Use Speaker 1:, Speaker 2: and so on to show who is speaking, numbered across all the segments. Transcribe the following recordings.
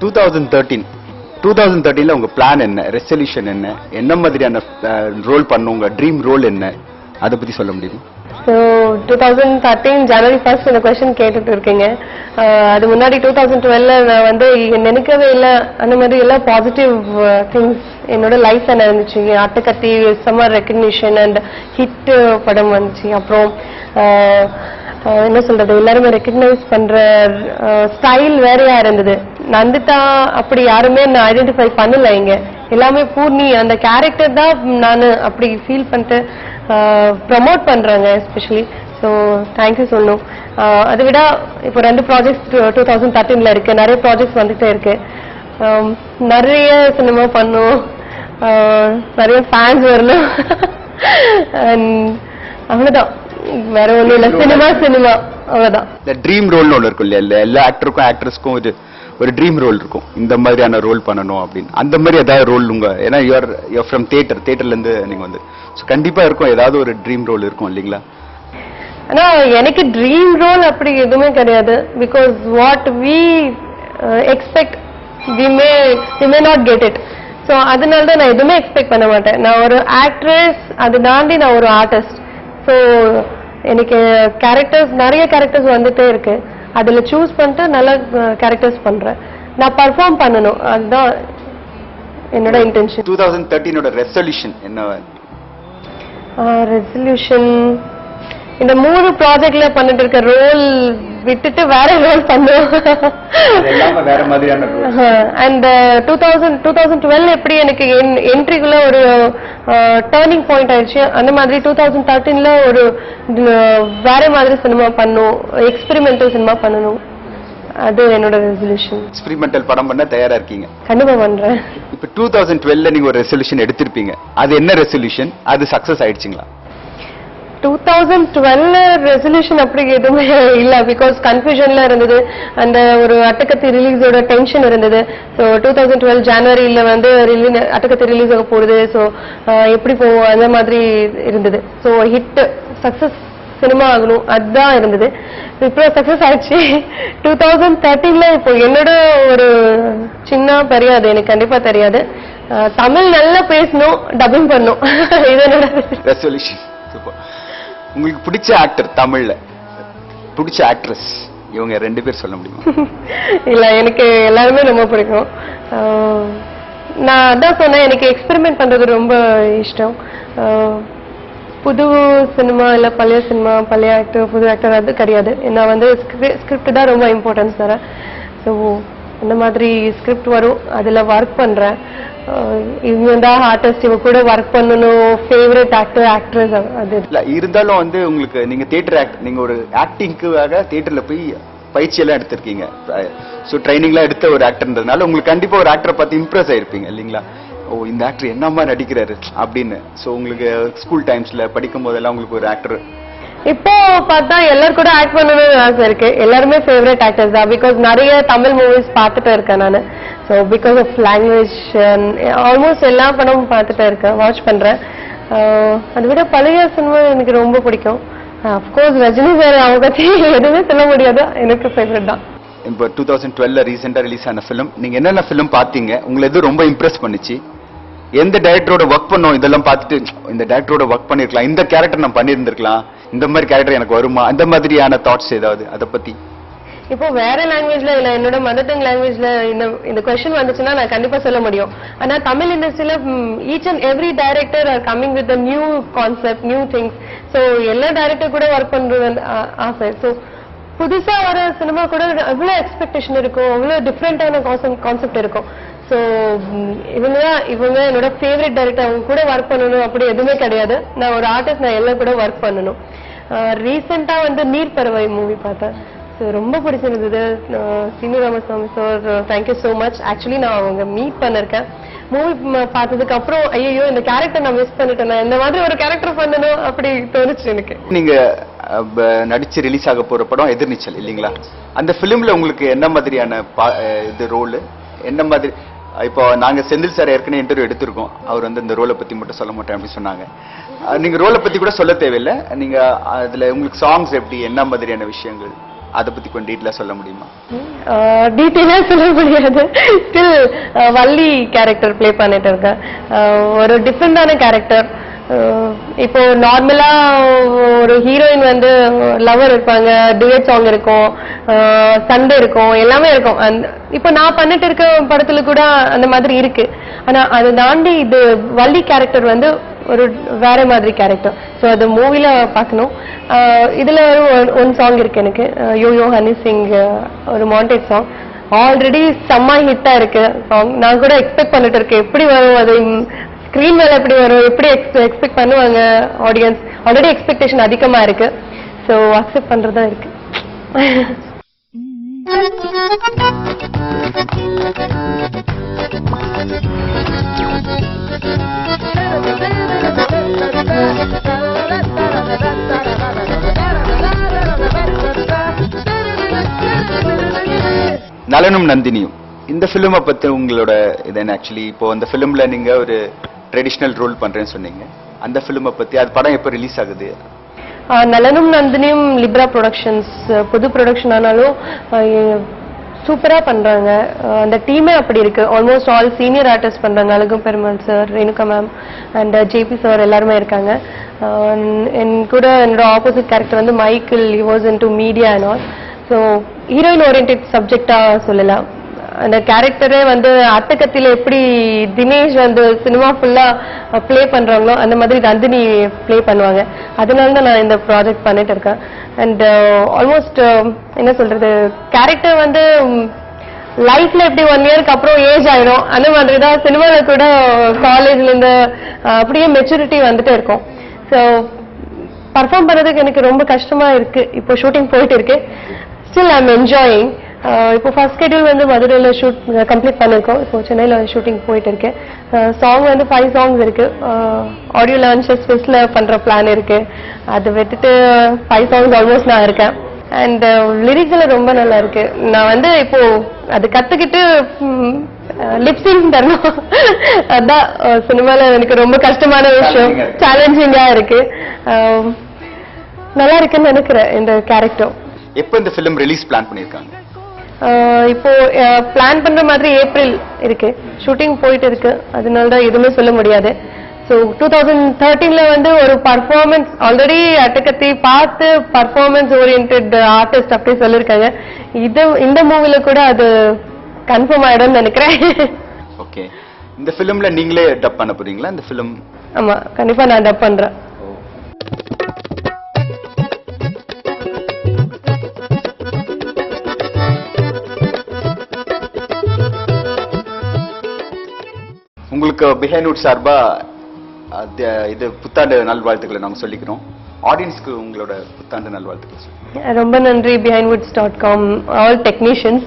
Speaker 1: 2013ல உங்க பிளான் என்ன, ரெசல்யூஷன் என்ன, என்ன மாதிரியான ரோல் பண்ணும், உங்க ட்ரீம் ரோல் என்ன, அதை பத்தி சொல்ல முடியுமா?
Speaker 2: ஸோ 2013 ஜனவரி 1 இந்த கொஸ்டின் கேட்டுட்டு இருக்கீங்க. அது முன்னாடி 2012 நான் வந்து நினைக்கவே இல்லை அந்த மாதிரி எல்லாம் பாசிட்டிவ் திங்ஸ் என்னோட லைஃப்ல நடந்துச்சு. Attakathi summer recognition and hit படம் வந்துச்சு. அப்புறம் என்ன சொல்றது, எல்லாருமே ரெக்கக்னைஸ் பண்ற ஸ்டைல் வேறையா இருந்தது. நந்திதா அப்படி யாருமே நான் ஐடென்டிஃபை பண்ணல. இங்க எல்லாமே பூர்ணி அந்த கேரக்டர் தான் நான் அப்படி ஃபீல் பண்ணிட்டு ப்ரமோட் பண்றாங்க எஸ்பெஷலி. ஸோ தேங்க்யூ சொல்லணும். அதை விட இப்போ 2 ப்ராஜெக்ட்ஸ் 2013ல இருக்கு. நிறைய ப்ராஜெக்ட்ஸ் வந்துட்டே இருக்கு. நிறைய சினிமா பண்ணும், நிறைய ஃபேன்ஸ் வரணும். அவ்வளவுதான், வேற ஒண்ணும் இல்ல. சினிமா அவ்வளவுதான்.
Speaker 1: இந்த ட்ரீம் ரோல்னு ஒன்று இருக்கும் இல்லையா, எல்லா ஆக்டருக்கும் ஆக்ட்ரஸ்க்கும் இது ஒரு ட்ரீம் ரோல் இருக்கும், இந்த மாதிரியான ரோல் பண்ணணும் அப்படின்னு. அந்த மாதிரி ஏதாவது ரோல் உங்க, ஏன்னா யூஆர் ஃப்ரம் தியேட்டர்ல இருந்து நீங்க வந்து கண்டிப்பா இருக்கும், ஏதாவது ஒரு ட்ரீம் ரோல் இருக்கும் இல்லைங்களா?
Speaker 2: ஆனா எனக்கு ட்ரீம் ரோல் அப்படி எதுவுமே கிடையாது. Because what we expect we may not get it. So அதனால தான் நான் எதுவுமே எக்ஸ்பெக்ட் பண்ண மாட்டேன். நான் ஒரு ஆக்ட்ரஸ், அது தாண்டி நான் ஒரு ஆர்டிஸ்ட். ஸோ எனக்கு நிறைய கேரக்டர்ஸ் வந்துட்டே இருக்கு. அதுல சூஸ் பண்ணிட்டு நல்ல கேரக்டர்ஸ் பண்றேன். நான் பர்ஃபார்ம் பண்ணணும், அதுதான் என்னோட இன்டென்ஷன்.
Speaker 1: 2013ஓட ரெசல்யூஷன் என்ன?
Speaker 2: ரெசல்யூஷன் இந்த 3 ப்ராஜெக்ட்ல பண்ணிட்டு இருக்க ரோல் விட்டுட்டு வேற ரோல் பண்ணுவோம்.
Speaker 1: வேற மாதிரியான
Speaker 2: அண்ட் 2012 எப்படி எனக்கு என்ட்ரிக்குள்ள ஒரு டர்னிங் பாயிண்ட் ஆயிடுச்சு, அந்த மாதிரி 2013ல ஒரு வேற மாதிரி சினிமா பண்ணும், எக்ஸ்பெரிமெண்டல் சினிமா பண்ணணும். அது என்னோட ரெசல்யூஷன்.
Speaker 1: எக்ஸ்பெரிமெண்டல் படம் பண்ண தயாரா இருக்கீங்க?
Speaker 2: கண்டிப்பா பண்றேன்.
Speaker 1: இப்ப 2012ல நீங்க ஒரு ரெசல்யூஷன் எடுத்திருப்பீங்க, அது என்ன ரெசல்யூஷன்? அது சக்சஸ் ஆயிடுச்சுங்களா?
Speaker 2: 2012 ரெசல்யூஷன் அப்படி எதுவுமே இல்ல. பிகாஸ் கன்ஃபியூஷன்ல இருந்தது, அந்த ஒரு அட்டக்கத்தி ரிலீஸோட டென்ஷன் இருந்தது. ஸோ 2012 ஜனவரியில வந்து அட்டக்கத்தி ரிலீஸ் ஆக போகுது. ஸோ எப்படி போவோம் அந்த மாதிரி இருந்தது. ஸோ ஹிட் சக்சஸ் சினிமா ஆகணும், அதுதான் இருந்தது. இப்போ சக்சஸ் ஆயிடுச்சு. 2013ல இப்போ என்னோட ஒரு சின்ன தெரியாது, எனக்கு கண்டிப்பா தெரியாது. தமிழ் நல்லா பேசணும், டப்பிங் பண்ணும், இது என்னோட
Speaker 1: ரெசல்யூஷன். உங்களுக்கு பிடிச்ச ஆக்டர், தமிழ்ல பிடிச்ச ஆக்ட்ரஸ், இவங்க 2 பேர் சொல்ல முடியுமா?
Speaker 2: இல்ல, எனக்கு எல்லாருமே ரொம்ப பிடிக்கும். நான் அதான் சொன்னேன், எனக்கு எக்ஸ்பெரிமெண்ட் பண்றது ரொம்ப இஷ்டம். புது சினிமா இல்ல பழைய சினிமா, பழைய ஆக்டர் புது ஆக்டர் அது கிடையாது. நான் வந்து ஸ்கிரிப்ட் தான் ரொம்ப இம்பார்ட்டன்ஸ் தரேன். ஸோ அந்த மாதிரி ஸ்கிரிப்ட் வரும், அதுல ஒர்க் பண்றேன். இவங்க தான் ஆர்டிஸ்ட், இவங்க கூட ஒர்க் பண்ணணும், ஃபேவரட் ஆக்டர் ஆக்ட்ரஸ் அது இல்ல.
Speaker 1: இருந்தாலும் வந்து உங்களுக்கு நீங்க தியேட்டர் நீங்க ஒரு ஆக்டிங்காக தியேட்டர்ல போய் பயிற்சி எல்லாம் எடுத்திருக்கீங்க. ஸோ ட்ரைனிங்லாம் எடுத்த ஒரு ஆக்டர்ன்றதுனால உங்களுக்கு கண்டிப்பா ஒரு ஆக்டரை பார்த்து இம்ப்ரெஸ் ஆயிருப்பீங்க இல்லைங்களா? ஓ, இந்த ஆக்டர் என்னமா நடிக்கிறாரு அப்படின்னு. ஸோ உங்களுக்கு ஸ்கூல் டைம்ஸ்ல படிக்கும் போதெல்லாம் உங்களுக்கு ஒரு ஆக்டர்
Speaker 2: இப்போ பார்த்தா எல்லாரும் கூட ஆக்ட் பண்ணணும்னு ஆசை இருக்கு. எல்லாருமே ஃபேவரட் ஆக்டர்ஸ் தான். பிகாஸ் நிறைய தமிழ் மூவிஸ் பார்த்துட்டு இருக்கேன் நான். So because of language almost எல்லா படமும் பார்த்துட்டு இருக்கேன், வாட்ச் பண்றேன். அதை விட பழைய சினிமா எனக்கு ரொம்ப பிடிக்கும். அஃப்கோர்ஸ் ரஜினி சார், அவங்க பத்தி எதுவுமே சொல்ல முடியாது, எனக்கு ஃபேவரட் தான்.
Speaker 1: இப்போ 2012ல ரீசெண்டா ரிலீஸ் ஆன ஃபிலிம், நீங்க என்னென்ன ஃபிலிம் பார்த்தீங்க, உங்களை எது ரொம்ப இம்ப்ரெஸ் பண்ணிச்சு? எந்த டைரக்டரோட ஒர்க் பண்ணோம் இதெல்லாம் பார்த்துட்டு இந்த டைரக்டரோட ஒர்க் பண்ணிருக்கலாம், இந்த கேரக்டர் நான் பண்ணியிருந்திருக்கலாம், இந்த மாதிரி கேரக்டர் எனக்கு வருமா, அந்த மாதிரியான தாட்ஸ் ஏதாவது அதை பத்தி?
Speaker 2: இப்போ வேற லாங்குவேஜ்ல இல்ல, என்னோட மதர் டங் லாங்குவேஜ்ல இந்த கொஸ்டின் வந்துச்சுன்னா நான் கண்டிப்பா சொல்ல முடியும். ஆனா தமிழ் இண்டஸ்ட்ரியில each and every director are coming with new concept, new things. So எல்லா டைரக்டர் கூட ஒர்க் பண்றது ஆசை. ஸோ புதுசா வர சினிமா கூட அவ்வளவு எக்ஸ்பெக்டேஷன் இருக்கும், அவ்வளவு டிஃப்ரெண்டான கான்செப்ட் இருக்கும். ஸோ இவங்க என்னோட ஃபேவரட் டைரக்டர், அவங்க கூட ஒர்க் பண்ணணும் அப்படி எதுவுமே கிடையாது. நான் ஒரு ஆர்டிஸ்ட், நான் எல்லாம் கூட ஒர்க் பண்ணணும். ரீசெண்டா வந்து நீர் பறவை மூவி பார்த்தேன். ஸோ ரொம்ப பிடிச்சிருந்தது. Seenu Ramasamy sir, thank you so much. Actually நான் அவங்க மீட் பண்ணிருக்கேன். மூவி பார்த்ததுக்கு அப்புறம் ஐயோ இந்த கேரக்டர் நான் மிஸ் பண்ணிட்டேன், நான் இந்த மாதிரி ஒரு கேரக்டர் பண்ணணும் அப்படி தோணுச்சு எனக்கு.
Speaker 1: நீங்க நடிச்சு ரிலீஸ் ஆக போற படம் எதிர்நீச்சல் இல்லீங்களா? அந்த பிலிம்ல உங்களுக்கு என்ன மாதிரியான இது ரோல், என்ன மாதிரி? இப்போ நாங்க செந்தில் சார் ஏற்கனவே இன்டர்வியூ எடுத்திருக்கோம், அவர் வந்து இந்த ரோலை பத்தி மட்டும் சொல்ல மாட்டேன் அப்படின்னு சொன்னாங்க. நீங்க ரோலை பத்தி கூட சொல்ல தேவையில்லை, நீங்க அதுல உங்களுக்கு சாங்ஸ் எப்படி, என்ன மாதிரியான விஷயங்கள்? அதை பத்தி கொஞ்சம் டீட்டெயிலா சொல்ல முடியுமா?
Speaker 2: டீட்டெயிலா சொல்ல முடியாது. ஸ்டில் வள்ளி கேரக்டர் ப்ளே பண்ணிட்டு இருக்கேன். ஒரு டிஃப்ரெண்டான கேரக்டர். இப்போ நார்மலா ஒரு ஹீரோயின் வந்து லவர் இருப்பாங்க, டுயட் சாங் இருக்கும், சண்டை இருக்கும், எல்லாமே இருக்கும். இப்போ நான் பண்ணிட்டு இருக்க படத்துல கூட அந்த மாதிரி இருக்கு. ஆனா அதை தாண்டி இது வள்ளி கேரக்டர் வந்து ஒரு வேற மாதிரி கேரக்டர். ஸோ அது மூவில பார்க்கணும். இதுல ஒன் சாங் இருக்கு எனக்கு, யோ யோ ஹனி சிங், ஒரு மாண்டேஜ் சாங். ஆல்ரெடி செம்ம ஹிட்டா இருக்கு சாங். நான் கூட எக்ஸ்பெக்ட் பண்ணிட்டு இருக்கேன் எப்படி வரும், அது ஸ்கிரீன் மேல எப்படி வரும், எப்படி எக்ஸ்பெக்ட் பண்ணுவாங்க ஆடியன்ஸ். ஆல்ரெடி எக்ஸ்பெக்டேஷன் அதிகமா இருக்கு. ஸோ அக்செப்ட் பண்றதா இருக்கு.
Speaker 1: நலனும் நந்தினியும் இந்த ஃபிலிமை பத்தி உங்களோட இது என்ன? ஆக்சுவலி இப்போ அந்த ஃபிலிம்ல நீங்க ஒரு ட்ரெடிஷ்னல் ரோல் பண்றேன்னு சொன்னீங்க. அந்த ஃபிலிமை பத்தி, அது படம் எப்போ ரிலீஸ் ஆகுது?
Speaker 2: நலனும் நந்தினியும் லிப்ரா ப்ரொடக்ஷன்ஸ், புது ப்ரொடக்ஷன் ஆனாலும் சூப்பரா பண்றாங்க. அந்த டீமே அப்படி இருக்கு. ஆல்மோஸ்ட் ஆல் சீனியர் ஆர்டிஸ்ட் பண்றாங்க. Azhagu Perumal sir, Renuka ma'am and JP sir எல்லாருமே இருக்காங்க. என் கூட என்னோட ஆப்போசிட் கேரக்டர் வந்து Michael, he was into media and all. So heroine oriented சப்ஜெக்டா சொல்லலாம். அந்த கேரக்டரே வந்து அட்டகத்தில எப்படி தினேஷ் வந்து சினிமா ஃபுல்லா ப்ளே பண்றாங்களோ அந்த மாதிரி நந்தினி ப்ளே பண்ணுவாங்க. அதனால தான் நான் இந்த ப்ராஜெக்ட் பண்ணிட்டு இருக்கேன். அண்ட் ஆல்மோஸ்ட் என்ன சொல்றது, கேரக்டர் வந்து லைஃப்ல எப்படி 1 இயருக்கு அப்புறம் ஏஜ் ஆயிடும், அந்த மாதிரி தான் சினிமால கூட காலேஜ்ல இருந்து அப்படியே மெச்சூரிட்டி வந்துட்டே இருக்கும். ஸோ பர்ஃபார்ம் பண்றதுக்கு எனக்கு ரொம்ப கஷ்டமா இருக்கு. இப்போ ஷூட்டிங் போயிட்டு இருக்கு. Still I am enjoying. இப்போ ஃபர்ஸ்ட் ஷெட்யூல் வந்து மதுரையில் ஷூட் கம்ப்ளீட் பண்ணிருக்கோம். இப்போ சென்னையில் ஷூட்டிங் போயிட்டு இருக்கேன். சாங் வந்து 5 சாங்ஸ் இருக்கு. ஆடியோ லான்ச்சஸ் ஸ்பெஸ்ல பண்ற பிளான் இருக்கு. அதை விட்டுட்டு 5 சாங்ஸ் ஆல்மோஸ்ட் நான் இருக்கேன். அண்ட் லிரிக்ஸ்ல ரொம்ப நல்லா இருக்கு. நான் வந்து இப்போ அது கத்துக்கிட்டு லிப்சிங் தரணும். அதான் சினிமால எனக்கு ரொம்ப கஷ்டமான விஷயம், சேலஞ்சிங்கா இருக்கு. நல்லா இருக்குன்னு நினைக்கிறேன் இந்த கேரக்டர்.
Speaker 1: எப்போ இந்த ஃபிலிம் ரிலீஸ் பிளான் பண்ணிருக்காங்க?
Speaker 2: இப்போ பிளான் பண்ற மாதிரி ஏப்ரல் இருக்கு. ஷூட்டிங் போயிட்டு இருக்கு. அதனால தான் எதுவுமே சொல்ல முடியாது. ஸோ 2013ல வந்து ஒரு பர்ஃபார்மன்ஸ் ஆல்ரெடி அட்டகத்தி பார்த்து பர்ஃபார்மன்ஸ் ஓரியன்ட் ஆர்டிஸ்ட் அப்படி சொல்லியிருக்காங்க. இந்த மூவில கூட அது கன்ஃபார்ம் ஆயிடும்னு நினைக்கிறேன்.
Speaker 1: ஓகே. இந்த ஃபிலிம்ல நீங்களே டப் பண்ண போறீங்களா? இந்த ஃபிலிம்?
Speaker 2: ஆமா, கண்டிப்பா நான் டப் பண்றேன்.
Speaker 1: உங்களுக்கு பிஹைண்ட் சார்பா இது புத்தாண்டு நல்வாழ்த்துக்களை நாங்கள் சொல்லிக்கிறோம். ஆடியன்ஸ்க்கு உங்களோட புத்தாண்டு நல்வாழ்த்துக்கள்.
Speaker 2: ரொம்ப நன்றி behindwoods.com, all technicians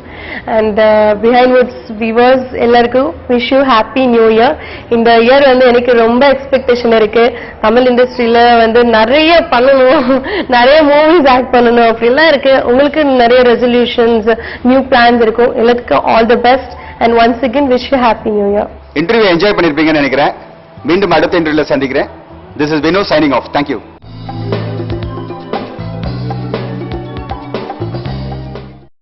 Speaker 2: and behindwoods viewers எல்லாருக்கும் wish you happy new year. இந்த இயர் வந்து எனக்கு ரொம்ப எக்ஸ்பெக்டேஷன் இருக்கு. தமிழ் இண்டஸ்ட்ரியில வந்து நிறைய பண்ணணும், நிறைய மூவிஸ் ஆக்ட் பண்ணணும் அப்படிலாம் இருக்கு. உங்களுக்கு நிறைய ரெசல்யூஷன்ஸ், நியூ பிளான்ஸ் இருக்கும். எல்லாத்துக்கும் all the best and once again wish you happy new year.
Speaker 1: Interview enjoy பண்ணிருப்பீங்கன்னு நினைக்கிறேன். மீண்டும் அடுத்த இன்டர்வியூல சந்திக்கிறேன். This is Vino signing off. Thank you.